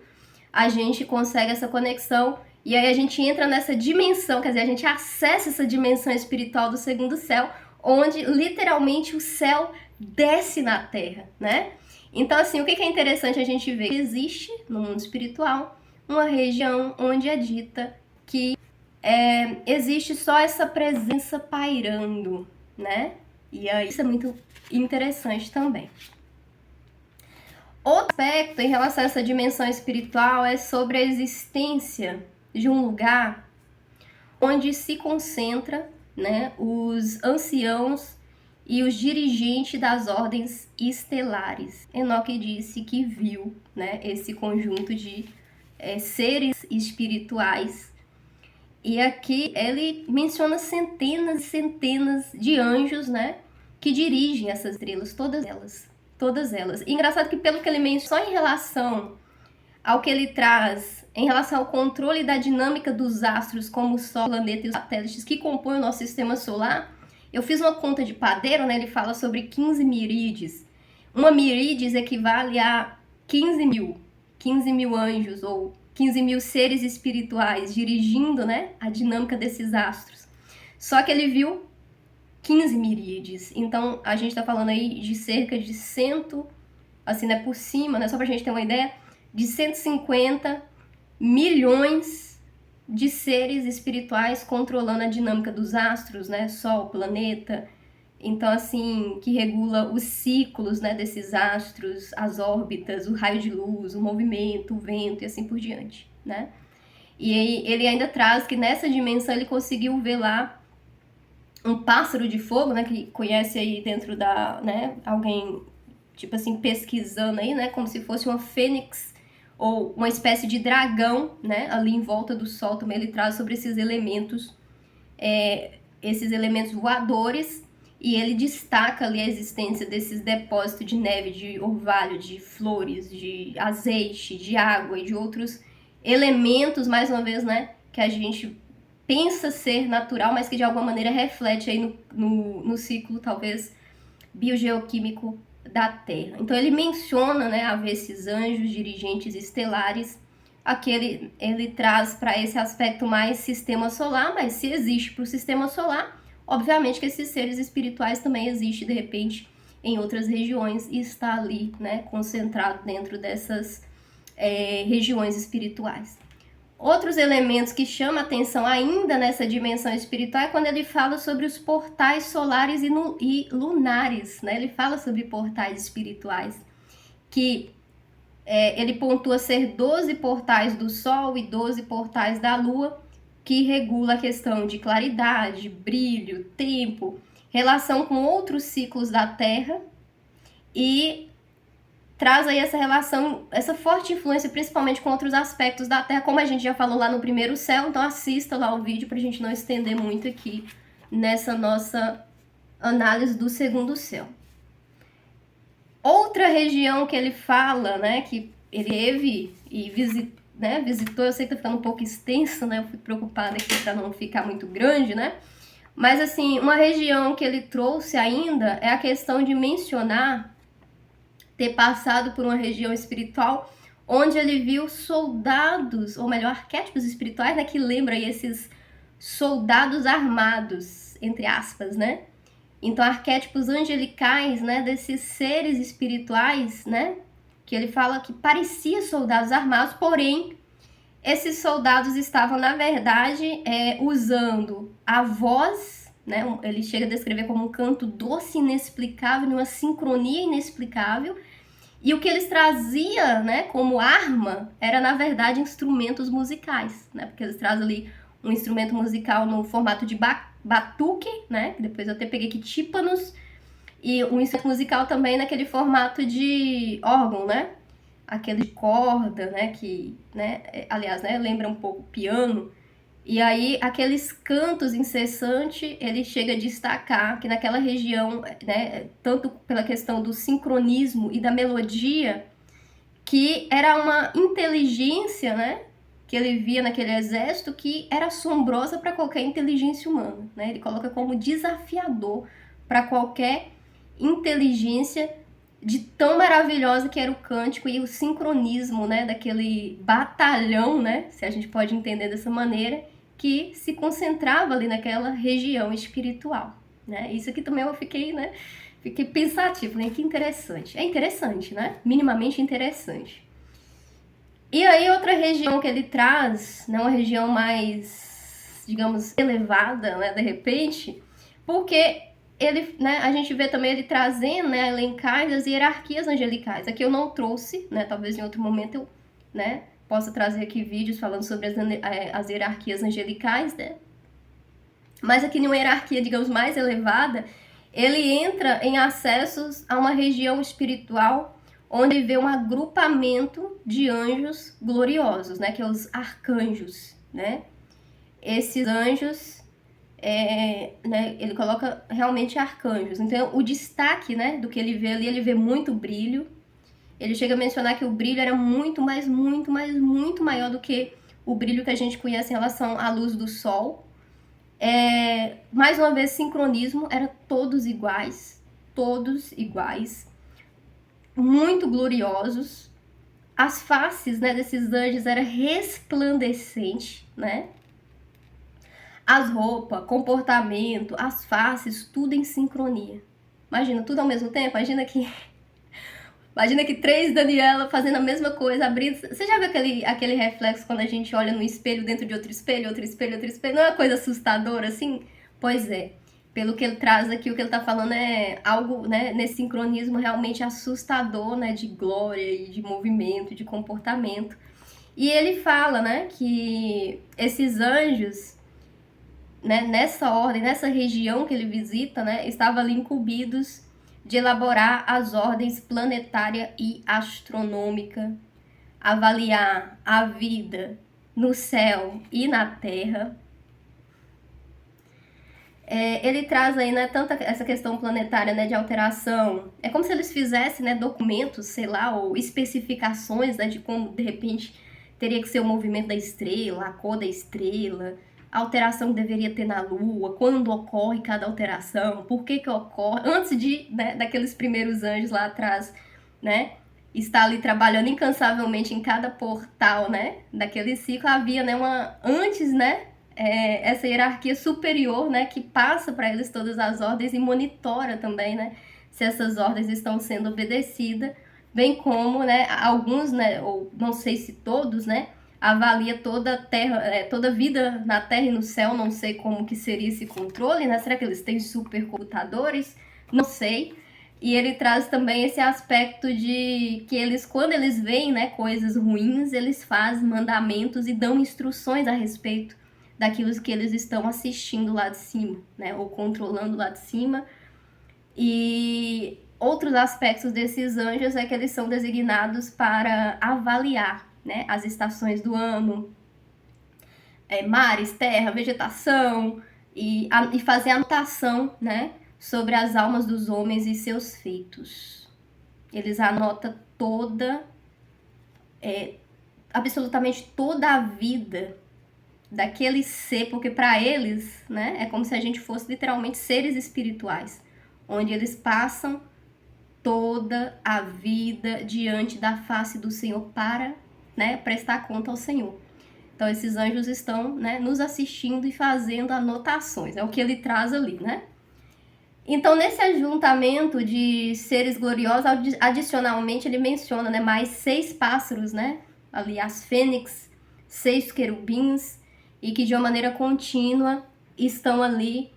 a gente consegue essa conexão e aí a gente entra nessa dimensão, quer dizer, a gente acessa essa dimensão espiritual do segundo céu, onde literalmente o céu desce na terra, né? Então, assim, o que é interessante a gente ver? Existe no mundo espiritual uma região onde é dita que existe só essa presença pairando, né? E aí isso é muito interessante também. Outro aspecto em relação a essa dimensão espiritual é sobre a existência de um lugar onde se concentra, né, os anciãos e os dirigentes das ordens estelares. Enoque disse que viu, né, esse conjunto de seres espirituais. E aqui ele menciona centenas e centenas de anjos, né, que dirigem essas estrelas, todas elas. E engraçado que pelo que ele menciona, só em relação ao que ele traz, em relação ao controle da dinâmica dos astros, como o Sol, o planeta e os satélites que compõem o nosso sistema solar, eu fiz uma conta de padeiro, né, ele fala sobre 15 miríades. Uma miríades equivale a 15 mil anjos, ou 15 mil seres espirituais dirigindo, né, a dinâmica desses astros. Só que ele viu 15 miríades. Então, a gente está falando aí de cerca de 100, assim, né, por cima, né, só para a gente ter uma ideia, de 150 milhões de seres espirituais controlando a dinâmica dos astros, né, Sol, planeta. Então, assim, que regula os ciclos, né, desses astros, as órbitas, o raio de luz, o movimento, o vento e assim por diante, né? E ele ainda traz que nessa dimensão ele conseguiu ver lá um pássaro de fogo, né, que conhece aí dentro da, né, alguém, tipo assim, pesquisando aí, né, como se fosse uma fênix ou uma espécie de dragão, né, ali em volta do Sol também ele traz sobre esses elementos voadores. E ele destaca ali a existência desses depósitos de neve, de orvalho, de flores, de azeite, de água e de outros elementos, mais uma vez, né, que a gente pensa ser natural, mas que de alguma maneira reflete aí no ciclo, talvez, biogeoquímico da Terra. Então ele menciona, né, haver esses anjos dirigentes estelares. Aqui ele traz para esse aspecto mais sistema solar, mas se existe para o sistema solar, obviamente que esses seres espirituais também existem, de repente, em outras regiões e está ali, né, concentrado dentro dessas regiões espirituais. Outros elementos que chamam a atenção ainda nessa dimensão espiritual é quando ele fala sobre os portais solares e lunares, né? Ele fala sobre portais espirituais, que ele pontua ser 12 portais do Sol e 12 portais da Lua, que regula a questão de claridade, brilho, tempo, relação com outros ciclos da Terra e traz aí essa relação, essa forte influência principalmente com outros aspectos da Terra, como a gente já falou lá no primeiro céu, então assista lá o vídeo pra gente não estender muito aqui nessa nossa análise do segundo céu. Outra região que ele fala, né, que ele teve e visitou, eu sei que tá ficando um pouco extenso, né? Eu fico preocupada aqui para não ficar muito grande, né? Mas assim, uma região que ele trouxe ainda é a questão de mencionar ter passado por uma região espiritual onde ele viu soldados, ou melhor, arquétipos espirituais, né, que lembram aí esses soldados armados, entre aspas, né? Então, arquétipos angelicais, né, desses seres espirituais, né, que ele fala que parecia soldados armados, porém, esses soldados estavam, na verdade, usando a voz, né, ele chega a descrever como um canto doce, inexplicável, uma sincronia inexplicável, e o que eles traziam, né, como arma, era, na verdade, instrumentos musicais, né, porque eles trazem ali um instrumento musical no formato de batuque, né, depois eu até peguei aqui tímpanos, e um instrumento musical também naquele formato de órgão, né, aquele de corda, né, que, né, aliás, né, lembra um pouco piano. E aí, aqueles cantos incessantes, ele chega a destacar que naquela região, né, tanto pela questão do sincronismo e da melodia, que era uma inteligência, né, que ele via naquele exército que era assombrosa para qualquer inteligência humana, né? Ele coloca como desafiador para qualquer inteligência de tão maravilhosa que era o cântico e o sincronismo, né, daquele batalhão, né, se a gente pode entender dessa maneira, que se concentrava ali naquela região espiritual, né? Isso aqui também eu fiquei, né, fiquei pensativo, né? Que interessante. É interessante, né? Minimamente interessante. E aí outra região que ele traz, né, uma região mais, digamos, elevada, né, de repente, porque ele, né, a gente vê também ele trazendo, né, elencar as hierarquias angelicais. Aqui eu não trouxe, né, talvez em outro momento eu, né, possa trazer aqui vídeos falando sobre as hierarquias angelicais, né? Mas aqui numa hierarquia, digamos, mais elevada, ele entra em acessos a uma região espiritual onde vê um agrupamento de anjos gloriosos, né? Que é os arcanjos, né? Esses anjos, né, ele coloca realmente arcanjos. Então, o destaque, né, do que ele vê ali, ele vê muito brilho. Ele chega a mencionar que o brilho era muito maior do que o brilho que a gente conhece em relação à luz do sol. Mais uma vez, sincronismo, era todos iguais, muito gloriosos. As faces, né, desses anjos era resplandecente, né? As roupas, comportamento, as faces, tudo em sincronia. Imagina, tudo ao mesmo tempo. Imagina que três Daniela fazendo a mesma coisa, abrindo. Você já viu aquele reflexo quando a gente olha no espelho dentro de outro espelho, outro espelho, outro espelho? Não é uma coisa assustadora assim? Pois é. Pelo que ele traz aqui, o que ele tá falando é algo, né, nesse sincronismo realmente assustador, né, de glória e de movimento, de comportamento. E ele fala, né, que esses anjos, né, nessa ordem, nessa região que ele visita, né, estavam ali incumbidos de elaborar as ordens planetária e astronômica, avaliar a vida no céu e na Terra. Ele traz aí, né, tanto essa questão planetária, né, de alteração. É como se eles fizessem, né, documentos, sei lá, ou especificações, né, de como, de repente, teria que ser o movimento da estrela, a cor da estrela, a alteração que deveria ter na Lua, quando ocorre cada alteração, por que ocorre, antes de, né, daqueles primeiros anjos lá atrás, né, estar ali trabalhando incansavelmente em cada portal, né, daquele ciclo, havia, né, antes, né, essa hierarquia superior, né, que passa para eles todas as ordens e monitora também, né, se essas ordens estão sendo obedecidas, bem como, né, alguns, né, ou não sei se todos, né, avalia toda a terra, toda a vida na Terra e no céu, não sei como que seria esse controle, né, será que eles têm supercomputadores? Não sei. E ele traz também esse aspecto de que eles, quando eles veem, né, coisas ruins, eles fazem mandamentos e dão instruções a respeito daquilo que eles estão assistindo lá de cima, né, ou controlando lá de cima. E outros aspectos desses anjos é que eles são designados para avaliar, né, as estações do ano, mares, terra, vegetação, e fazer anotação, né, sobre as almas dos homens e seus feitos. Eles anotam toda absolutamente toda a vida daquele ser, porque para eles, né, é como se a gente fosse literalmente seres espirituais, onde eles passam toda a vida diante da face do Senhor para, né, prestar conta ao Senhor. Então esses anjos estão, né, nos assistindo e fazendo anotações, é o que ele traz ali, né? Então nesse ajuntamento de seres gloriosos, adicionalmente ele menciona, né, mais 6 pássaros, né, ali as fênix, 6 querubins, e que de uma maneira contínua estão ali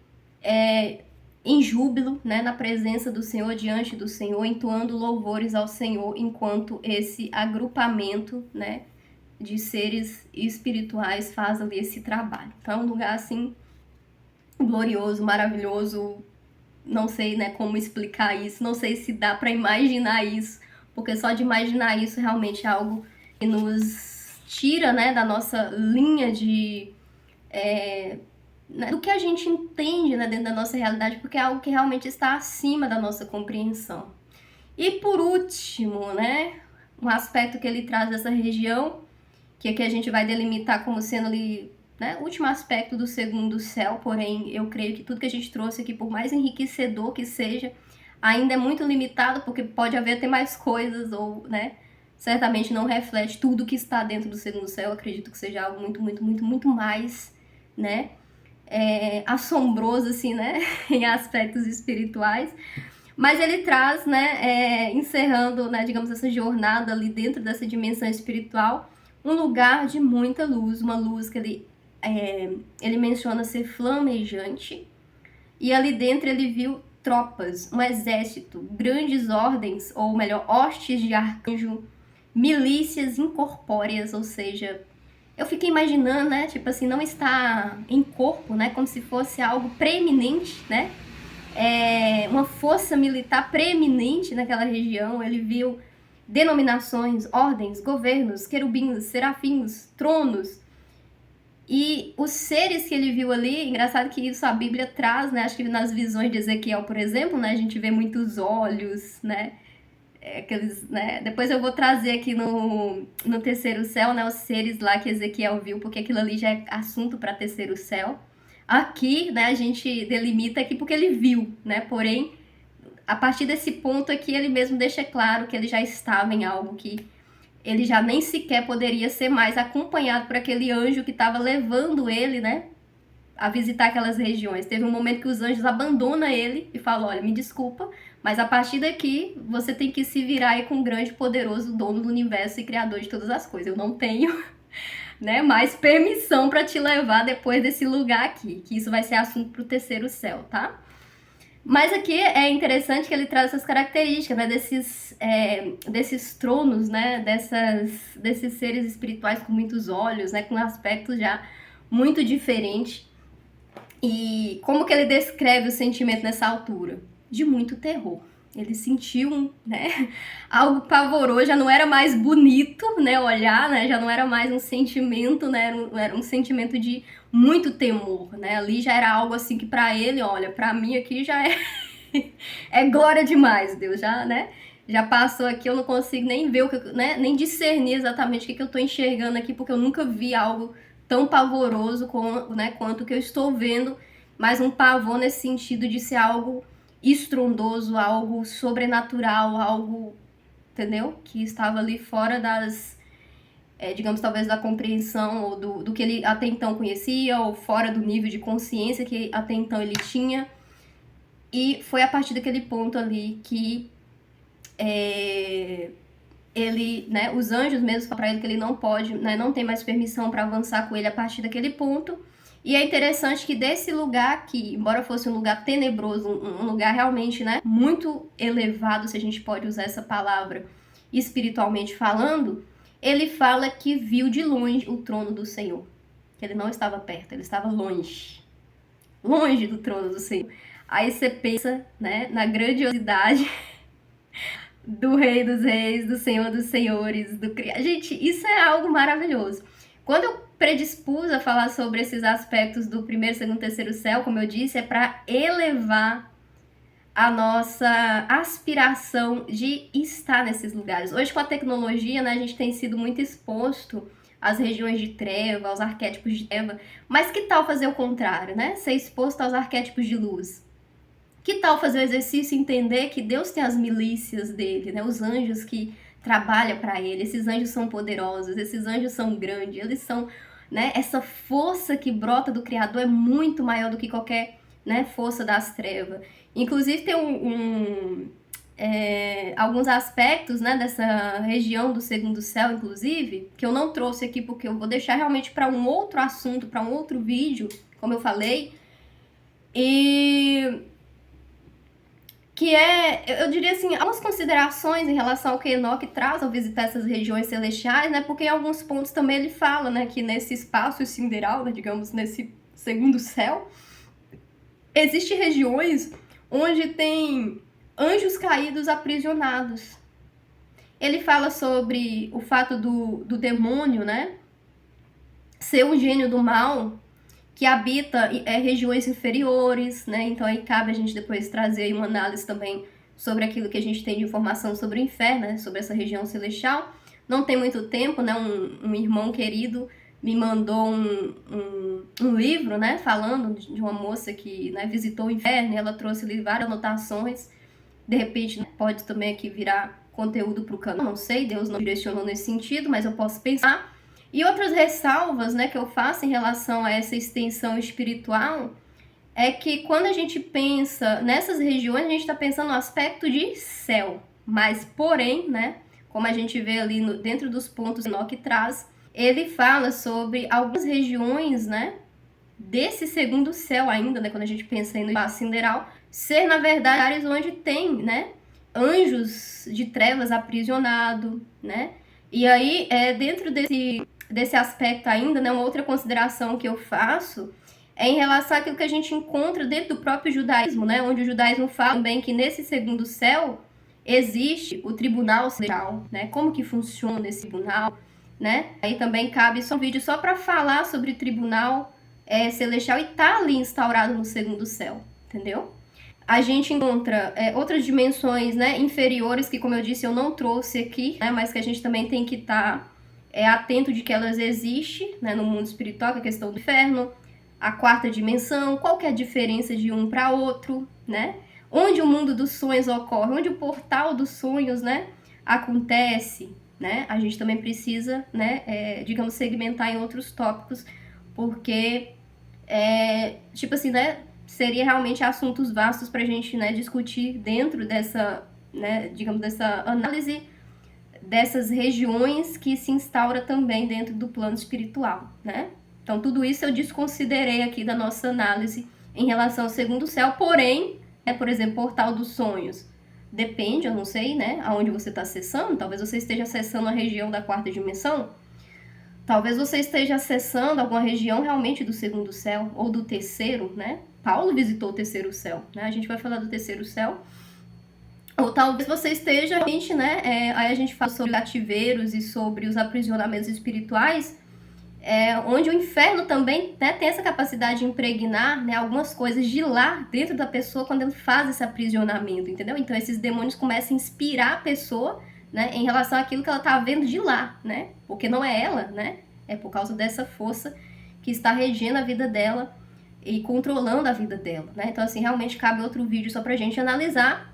em júbilo, né, na presença do Senhor, diante do Senhor, entoando louvores ao Senhor, enquanto esse agrupamento, né, de seres espirituais faz ali esse trabalho. Então é um lugar assim glorioso, maravilhoso, não sei, né, como explicar isso, não sei se dá para imaginar isso, porque só de imaginar isso realmente é algo que nos tira, né, da nossa linha de do que a gente entende, né, dentro da nossa realidade, porque é algo que realmente está acima da nossa compreensão. E por último, né, um aspecto que ele traz dessa região, que aqui a gente vai delimitar como sendo ali, né, o último aspecto do segundo céu, porém eu creio que tudo que a gente trouxe aqui, por mais enriquecedor que seja, ainda é muito limitado, porque pode haver até mais coisas, ou, né, certamente não reflete tudo que está dentro do segundo céu. Eu acredito que seja algo muito, muito, muito, muito mais, né, assombroso, assim, né, em aspectos espirituais. Mas ele traz, né, encerrando, né, digamos, essa jornada ali dentro dessa dimensão espiritual, um lugar de muita luz, uma luz que ele menciona ser flamejante, e ali dentro ele viu tropas, um exército, grandes ordens, ou melhor, hostes de arcanjo, milícias incorpóreas, ou seja, eu fiquei imaginando, né, tipo assim, não está em corpo, né, como se fosse algo preeminente, né, uma força militar preeminente naquela região. Ele viu denominações, ordens, governos, querubins, serafins, tronos. E os seres que ele viu ali, engraçado que isso a Bíblia traz, né? Acho que nas visões de Ezequiel, por exemplo, né? A gente vê muitos olhos, né? Aqueles, né? Depois eu vou trazer aqui no terceiro céu, né? Os seres lá que Ezequiel viu, porque aquilo ali já é assunto para terceiro céu. Aqui, né? A gente delimita aqui porque ele viu, né? Porém, a partir desse ponto aqui, ele mesmo deixa claro que ele já estava em algo que ele já nem sequer poderia ser mais acompanhado por aquele anjo que estava levando ele, né, a visitar aquelas regiões. Teve um momento que os anjos abandonam ele e falam, olha, me desculpa, mas a partir daqui você tem que se virar aí com um grande poderoso dono do universo e criador de todas as coisas. Eu não tenho, né, mais permissão para te levar depois desse lugar aqui, que isso vai ser assunto para o terceiro céu, tá? Mas aqui é interessante que ele traz essas características, né, desses tronos, né, desses seres espirituais com muitos olhos, né, com aspectos já muito diferentes. E como que ele descreve o sentimento nessa altura? De muito terror. Ele sentiu, né, algo pavoroso, já não era mais bonito, né, olhar, né, já não era mais um sentimento, né, era um sentimento de muito temor, né, ali já era algo assim que pra ele, olha, pra mim aqui já é glória demais, Deus, já, né, já passou aqui, eu não consigo nem ver, né, nem discernir exatamente o que eu tô enxergando aqui, porque eu nunca vi algo tão pavoroso né, quanto o que eu estou vendo, mas um pavor nesse sentido de ser algo estrondoso, algo sobrenatural, algo, entendeu? Que estava ali fora das, digamos, talvez da compreensão ou do que ele até então conhecia, ou fora do nível de consciência que até então ele tinha. E foi a partir daquele ponto ali que ele, né, os anjos mesmo falam para ele que ele não pode, né, não tem mais permissão para avançar com ele a partir daquele ponto. E é interessante que desse lugar aqui, embora fosse um lugar tenebroso, um lugar realmente, né, muito elevado, se a gente pode usar essa palavra espiritualmente falando, ele fala que viu de longe o trono do Senhor. Que ele não estava perto, ele estava longe. Longe do trono do Senhor. Aí você pensa, né, na grandiosidade do Rei dos Reis, do Senhor dos Senhores, do Criador. Gente, isso é algo maravilhoso. Quando eu predispus a falar sobre esses aspectos do primeiro, segundo, terceiro céu, como eu disse, é para elevar a nossa aspiração de estar nesses lugares. Hoje, com a tecnologia, né, a gente tem sido muito exposto às regiões de treva, aos arquétipos de treva, mas que tal fazer o contrário, né? Ser exposto aos arquétipos de luz. Que tal fazer o exercício e entender que Deus tem as milícias dele, né? Os anjos que trabalham para ele. Esses anjos são poderosos, esses anjos são grandes, eles são, né? Essa força que brota do Criador é muito maior do que qualquer, né, força das trevas. Inclusive tem alguns aspectos, né, dessa região do segundo céu, inclusive, que eu não trouxe aqui porque eu vou deixar realmente para um outro assunto, para um outro vídeo, como eu falei, e que eu diria assim, algumas considerações em relação ao que Enoque traz ao visitar essas regiões celestiais, né, porque em alguns pontos também ele fala, né, que nesse espaço sideral, né, digamos, nesse segundo céu, existem regiões onde tem anjos caídos aprisionados. Ele fala sobre o fato do demônio, né, ser um gênio do mal que habita regiões inferiores, né? Então aí cabe a gente depois trazer aí uma análise também sobre aquilo que a gente tem de informação sobre o inferno, né? Sobre essa região celestial. Não tem muito tempo, né? Um irmão querido me mandou um livro, né? Falando de uma moça que, né, visitou o inferno e ela trouxe ali várias anotações. De repente, né, pode também aqui virar conteúdo para o canal, não sei, Deus não direcionou nesse sentido, mas eu posso pensar. E outras ressalvas, né, que eu faço em relação a essa extensão espiritual é que quando a gente pensa nessas regiões, a gente está pensando no aspecto de céu. Mas, porém, né, como a gente vê ali dentro dos pontos que Enoque traz, ele fala sobre algumas regiões, né, desse segundo céu ainda, né, quando a gente pensa no espaço sideral, ser, na verdade, áreas onde tem, né, anjos de trevas aprisionados, né? E aí, dentro desse aspecto ainda, né, uma outra consideração que eu faço é em relação àquilo que a gente encontra dentro do próprio judaísmo, né, onde o judaísmo fala também que nesse segundo céu existe o tribunal celestial, né, como que funciona esse tribunal, né, aí também cabe só um vídeo só para falar sobre o tribunal celestial e tá ali instaurado no segundo céu, entendeu? A gente encontra outras dimensões, né, inferiores que, como eu disse, eu não trouxe aqui, né, mas que a gente também tem que estar atento de que elas existem, né, no mundo espiritual, que é a questão do inferno, a quarta dimensão, qual que é a diferença de um para outro, né? Onde o mundo dos sonhos ocorre, onde o portal dos sonhos, né, acontece, né? A gente também precisa, né, digamos, segmentar em outros tópicos, porque, tipo assim, né, seria realmente assuntos vastos para a gente, né, discutir dentro dessa, né, digamos, dessa análise dessas regiões que se instaura também dentro do plano espiritual, né? Então, tudo isso eu desconsiderei aqui da nossa análise em relação ao segundo céu, porém, por exemplo, Portal dos Sonhos, depende, eu não sei, né, aonde você está acessando, talvez você esteja acessando a região da quarta dimensão, talvez você esteja acessando alguma região realmente do segundo céu, ou do terceiro, né? Paulo visitou o terceiro céu, né? A gente vai falar do terceiro céu. Ou talvez você esteja realmente, né? Aí a gente fala sobre cativeiros e sobre os aprisionamentos espirituais, onde o inferno também, né, tem essa capacidade de impregnar, né, algumas coisas de lá dentro da pessoa quando ele faz esse aprisionamento, entendeu? Então esses demônios começam a inspirar a pessoa, né, em relação àquilo que ela tá vendo de lá, né? Porque não é ela, né? É por causa dessa força que está regendo a vida dela e controlando a vida dela, né? Então, assim, realmente cabe outro vídeo só pra gente analisar.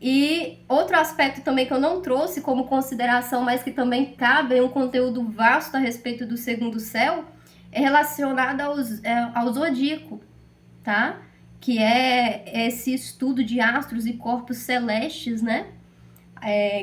E outro aspecto também que eu não trouxe como consideração, mas que também cabe em um conteúdo vasto a respeito do segundo céu, é relacionado ao zodíaco, tá? Que é esse estudo de astros e corpos celestes, né?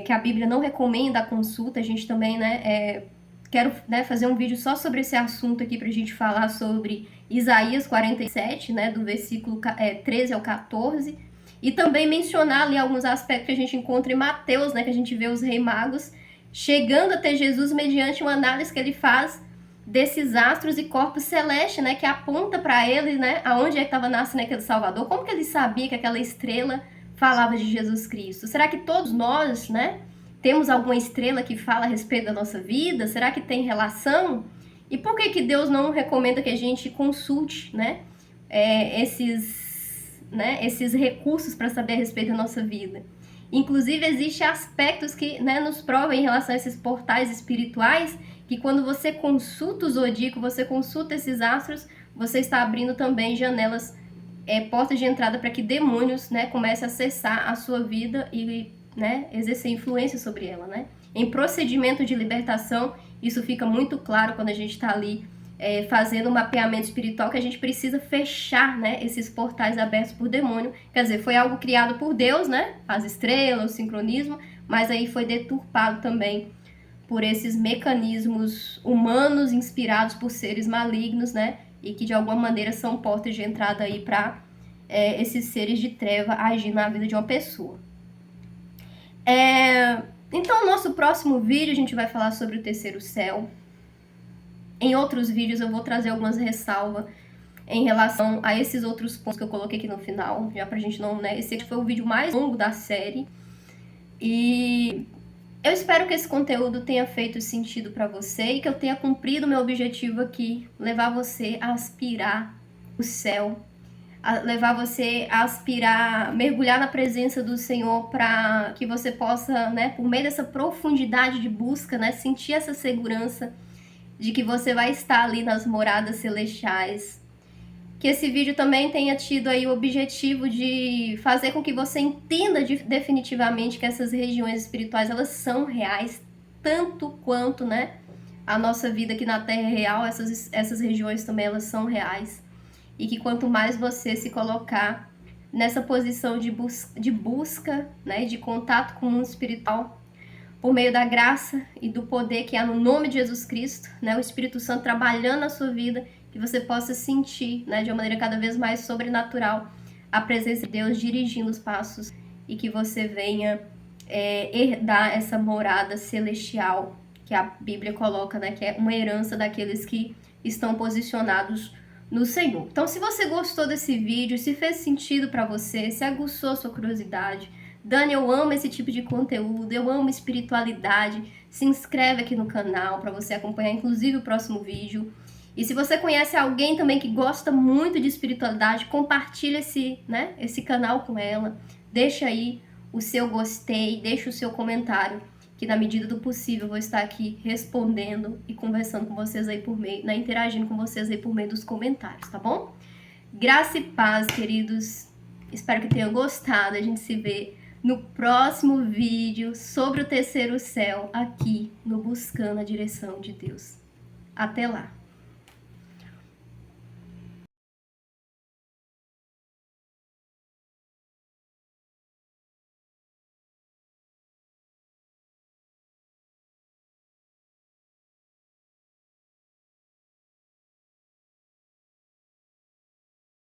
Que a Bíblia não recomenda a consulta. A gente também, né, quero, né, fazer um vídeo só sobre esse assunto aqui pra gente falar sobre Isaías 47, né, do versículo 13 ao 14, e também mencionar ali alguns aspectos que a gente encontra em Mateus, né, que a gente vê os reis magos chegando até Jesus mediante uma análise que ele faz desses astros e corpos celestes, né, que aponta para ele, né, aonde é que estava nascendo aquele Salvador, como que ele sabia que aquela estrela falava de Jesus Cristo? Será que todos nós, né, temos alguma estrela que fala a respeito da nossa vida? Será que tem relação? E por que Deus não recomenda que a gente consulte, né, né, esses recursos para saber a respeito da nossa vida. Inclusive, existem aspectos que, né, nos provam em relação a esses portais espirituais, que quando você consulta o zodíaco, você consulta esses astros, você está abrindo também janelas, portas de entrada para que demônios, né, comecem a acessar a sua vida e, né, exercer influência sobre ela, né? Em procedimento de libertação, isso fica muito claro quando a gente está ali fazendo um mapeamento espiritual, que a gente precisa fechar, né, esses portais abertos por demônio. Quer dizer, foi algo criado por Deus, né, as estrelas, o sincronismo, mas aí foi deturpado também por esses mecanismos humanos inspirados por seres malignos, né, e que de alguma maneira são portas de entrada aí para esses seres de treva agir na vida de uma pessoa. Então, no nosso próximo vídeo, a gente vai falar sobre o terceiro céu. Em outros vídeos, eu vou trazer algumas ressalvas em relação a esses outros pontos que eu coloquei aqui no final, já pra gente não, né? Esse aqui foi o vídeo mais longo da série. E eu espero que esse conteúdo tenha feito sentido pra você e que eu tenha cumprido o meu objetivo aqui, levar você a aspirar o céu, levar você a aspirar, mergulhar na presença do Senhor, para que você possa, né, por meio dessa profundidade de busca, né, sentir essa segurança de que você vai estar ali nas moradas celestiais. Que esse vídeo também tenha tido aí o objetivo de fazer com que você entenda definitivamente que essas regiões espirituais, elas são reais, tanto quanto, né, a nossa vida aqui na Terra é real, essas regiões também, elas são reais. E que quanto mais você se colocar nessa posição de busca, né, de contato com o mundo espiritual, por meio da graça e do poder que há no nome de Jesus Cristo, né, o Espírito Santo trabalhando na sua vida, que você possa sentir, né, de uma maneira cada vez mais sobrenatural, a presença de Deus dirigindo os passos, e que você venha herdar essa morada celestial que a Bíblia coloca, né, que é uma herança daqueles que estão posicionados no Senhor. Então, se você gostou desse vídeo, se fez sentido para você, se aguçou a sua curiosidade, Dani, eu amo esse tipo de conteúdo, eu amo espiritualidade, se inscreve aqui no canal para você acompanhar inclusive o próximo vídeo. E se você conhece alguém também que gosta muito de espiritualidade, compartilha esse canal com ela, deixa aí o seu gostei, deixa o seu comentário, que na medida do possível eu vou estar aqui respondendo e conversando com vocês aí por meio, né, interagindo com vocês aí por meio dos comentários, tá bom? Graça e paz, queridos. Espero que tenham gostado. A gente se vê no próximo vídeo sobre o terceiro céu aqui no Buscando a Direção de Deus. Até lá!